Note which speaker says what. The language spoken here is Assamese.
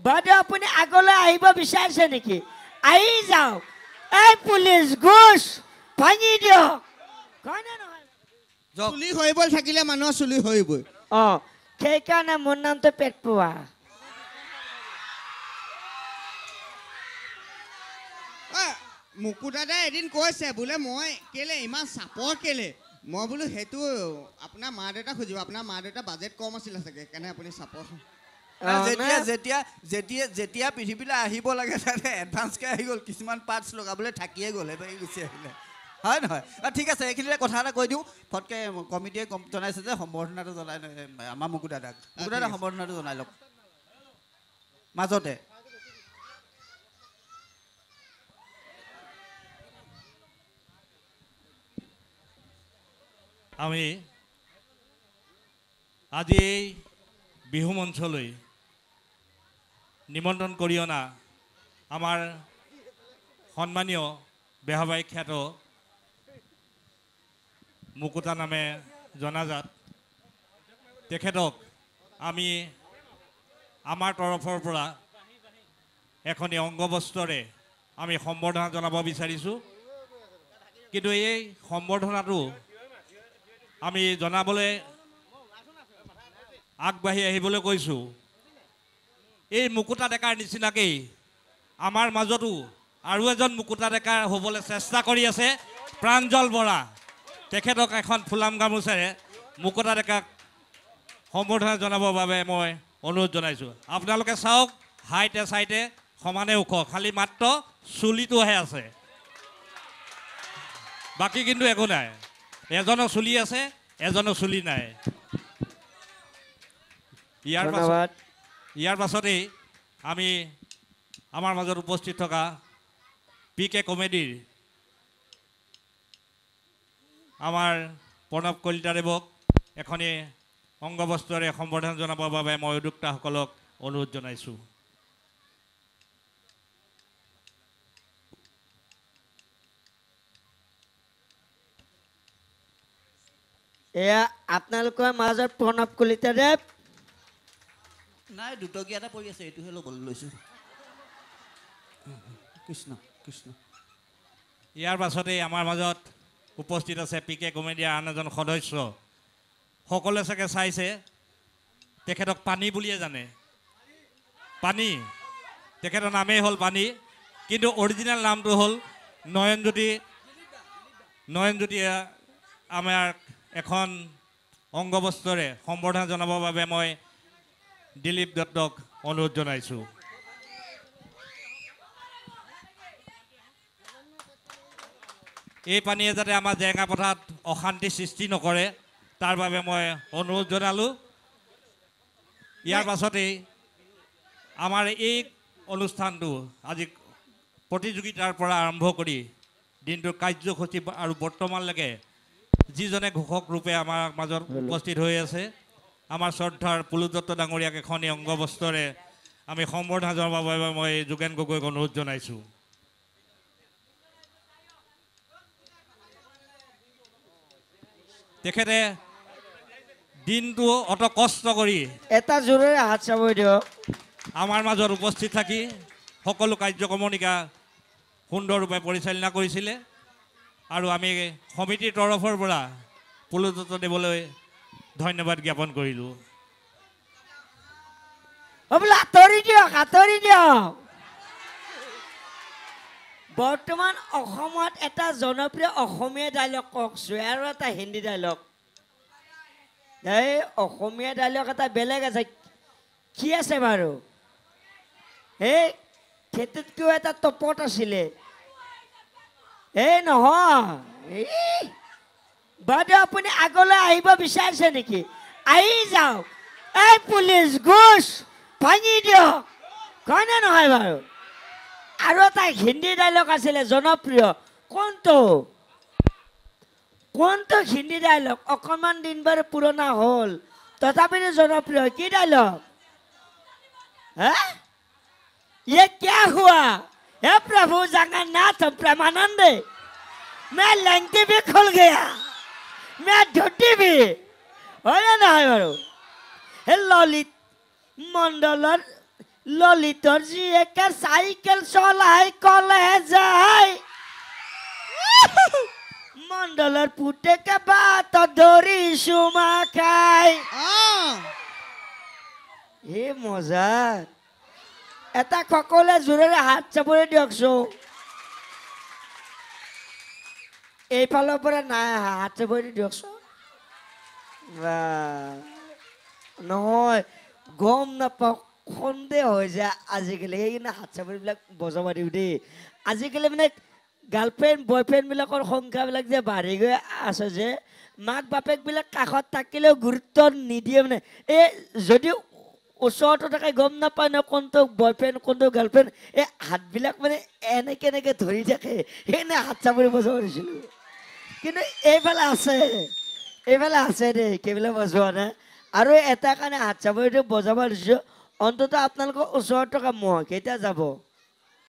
Speaker 1: বাইদেউ আপুনি আগলৈ আহিব বিচাৰিছে নেকি? আহি যাওক। এই পুলিচ ঘোষ ভাঙি দিয়ক। হয়নে নহয়?
Speaker 2: চুলি সৰিব থাকিলে মানুহৰ চুলি সৰিবই।
Speaker 1: সেইকাৰণে মোৰ নামটো পেট পোৱা।
Speaker 2: মুকু দাদাই এদিন কৈছে বোলে মই কেলে ইমান চাপৰ কেলে, মই বোলো সেইটো আপোনাৰ মা দেউতা খুজিব, আপোনাৰ মা দেউতা বাজেট কম আছিলে চাগে সেইকাৰণে আপুনি চাপৰ।
Speaker 3: যেতিয়া পৃথিৱীলৈ আহিব লাগে তাতে এডভান্সকৈ আহি গ'ল, কিছুমান পাৰ্টছ লগাবলৈ থাকিয়ে গ'ল, সেইবাবে গুচি আহিলে, হয় নহয়? ঠিক আছে, এইখিনিতে কথা এটা কৈ দিওঁ। ফটকৈ কমিটিয়ে জনাইছে যে সম্বৰ্ধনাটো জনাই আমাৰ মুকু দাদাক সম্বৰ্ধনাটো জনাই লওক মাজতে।
Speaker 4: আমি আজি এই বিহু মঞ্চলৈ নিমন্ত্ৰণ কৰি অনা আমাৰ সন্মানীয় বেহাবাই খ্যাত মুকুতা নামে জনাজাত তেখেতক আমি আমাৰ তৰফৰ পৰা এখনি অংগবস্ত্ৰৰে আমি সম্বৰ্ধনা জনাব বিচাৰিছোঁ। কিন্তু এই সম্বৰ্ধনাটো আমি জনাবলৈ আগবাঢ়ি আহিবলৈ কৈছোঁ। এই মুকুতা ডেকাৰ নিচিনাকেই আমাৰ মাজতো আৰু এজন মুকুতা ডেকা হ'বলৈ চেষ্টা কৰি আছে, প্ৰাঞ্জল বৰা। তেখেতক এখন ফুলাম গামোচাৰে মুকুতা ডেকাক সম্বৰ্ধনা জনাবৰ বাবে মই অনুৰোধ জনাইছোঁ। আপোনালোকে চাওক, হাইটে চাইটে সমানে ওখ, খালি মাত্ৰ চুলিটোহে আছে, বাকী কিন্তু একো নাই। এজনৰ চুলি আছে, এজনৰ চুলি নাই। ইয়াৰ পাছতেই আমি আমাৰ মাজত উপস্থিত থকা PK কমেডিৰ আমাৰ প্ৰণৱ কলিতাদেৱক এখনি অংগবস্ত্ৰৰে সম্বৰ্ধনা জনাবৰ বাবে মই উদ্যোক্তাসকলক অনুৰোধ জনাইছোঁ।
Speaker 1: এয়া আপোনালোকৰ মাজত প্ৰণৱ কলিতাদেৱ।
Speaker 3: নাই, দুটকীয়া এটা পৰি আছে, এইটোহে ল'বলৈ লৈছোঁ। কৃষ্ণ কৃষ্ণ।
Speaker 4: ইয়াৰ পাছতেই আমাৰ মাজত উপস্থিত আছে PK কমেডিয়াৰ আন এজন সদস্য। সকলোৱে চাগে চাইছে, তেখেতক পানী বুলিয়ে জানে। পানী, তেখেতৰ নামেই হ'ল পানী, কিন্তু অৰিজিনেল নামটো হ'ল নয়নজ্যোতি। আমাৰ এখন অংগবস্ত্ৰৰে সম্বৰ্ধনা জনাবৰ বাবে মই দিলীপ দত্তক অনুৰোধ জনাইছোঁ। এই পানীয়ে যাতে আমাৰ জেৰেঙা পথাৰত অশান্তি সৃষ্টি নকৰে তাৰ বাবে মই অনুৰোধ জনালোঁ। ইয়াৰ পাছতেই আমাৰ এই অনুষ্ঠানটো আজি প্ৰতিযোগিতাৰ পৰা আৰম্ভ কৰি দিনটোৰ কাৰ্যসূচী আৰু বৰ্তমানলৈকে যিজনে ঘোষক ৰূপে আমাৰ মাজত উপস্থিত হৈ আছে, আমাৰ শ্ৰদ্ধাৰ পুলু দত্ত ডাঙৰীয়াক এখনি অংগবস্ত্ৰৰে আমি সম্বৰ্ধনা জনাবৰ বাবে মই যোগেন গগৈক অনুৰোধ জনাইছোঁ। তেখেতে দিনটো অত কষ্ট কৰি
Speaker 1: এটা জোৰেৰে হাত চাব দিয়ক।
Speaker 4: আমাৰ মাজত উপস্থিত থাকি সকলো কাৰ্যক্ৰমণিকা সুন্দৰৰূপে পৰিচালনা কৰিছিলে আৰু আমি সমিতিৰ তৰফৰ পৰা পুলু দত্ত দেৱলৈ ধন্যবাদ জ্ঞাপন কৰিলোঁ।
Speaker 1: আঁতৰি দিয়ক। বৰ্তমান অসমত এটা জনপ্ৰিয় অসমীয়া ডাইলগ কওকচোন, আৰু এটা হিন্দী ডাইলগ। এই অসমীয়া ডাইলগ এটা বেলেগ আছে, কি আছে বাৰু? এই সেইটোতকৈও এটা টপত আছিলে। এই নহয়, বাইদেউ আপুনি আগলৈ আহিব বিচাৰিছে নেকি? আহি যাওক। এই পুলিচ ঘোষ ভাঙি দিয়ক। হয়নে নহয় বাৰু? আৰু এটা হিন্দী ডাইলগ আছিলে জনপ্ৰিয়, কোনটো হিন্দী ডাইলগ? অকণমান দিন বাৰু পুৰণা হ'ল, তথাপিতো জনপ্ৰিয়। কি ডাইলগ? ये क्या हुआ? हे प्रभु जगन्नाथ प्रेमानंद, मैं लंकी भी खुल गया, मैं धोती भी। হয় নহয় বাৰু? ললিত মণ্ডলৰ ললিতৰ জীয়েকে চাইকেল চলাই কলে যায় মণ্ডলৰ পুতেকে বাটত ধৰি চুমা খাই হে মজা এটা সকলোৱে জোৰেৰে হাত চাপৰি দিয়কচোন এইফালৰ পৰা নাই হাত চাপৰি দিয়কচোন নহয় গম নাপাওঁ সন্দেহ হৈ যায় আজিকালি সেইকাৰণে হাত চাপৰিবিলাক বজাব দিওঁ দেই আজিকালি মানে গাৰ্লফ্ৰেণ্ড বয়ফ্ৰেণ্ডবিলাকৰ সংখ্যাবিলাক যে বাঢ়ি গৈ আছে যে মাক বাপেকবিলাক কাষত থাকিলেও গুৰুত্ব নিদিয়ে মানে এই যদিও ওচৰতে থাকে গম নাপায় ন কোনটো বয়ফ্ৰেণ্ড কোনটো গাৰ্লফ্ৰেণ্ড এই হাতবিলাক মানে এনেকৈ এনেকৈ ধৰি থাকে সেইকাৰণে হাত চাপৰি বজাব দিছিলোঁ কিন্তু এইফালে আছে দেই সেইবিলাক বজোৱা নাই আৰু এটা কাৰণে হাত চাপৰিটো বজাব দিছোঁ অন্ততঃ আপোনালোকৰ ওচৰত থকা মই কেতিয়া যাব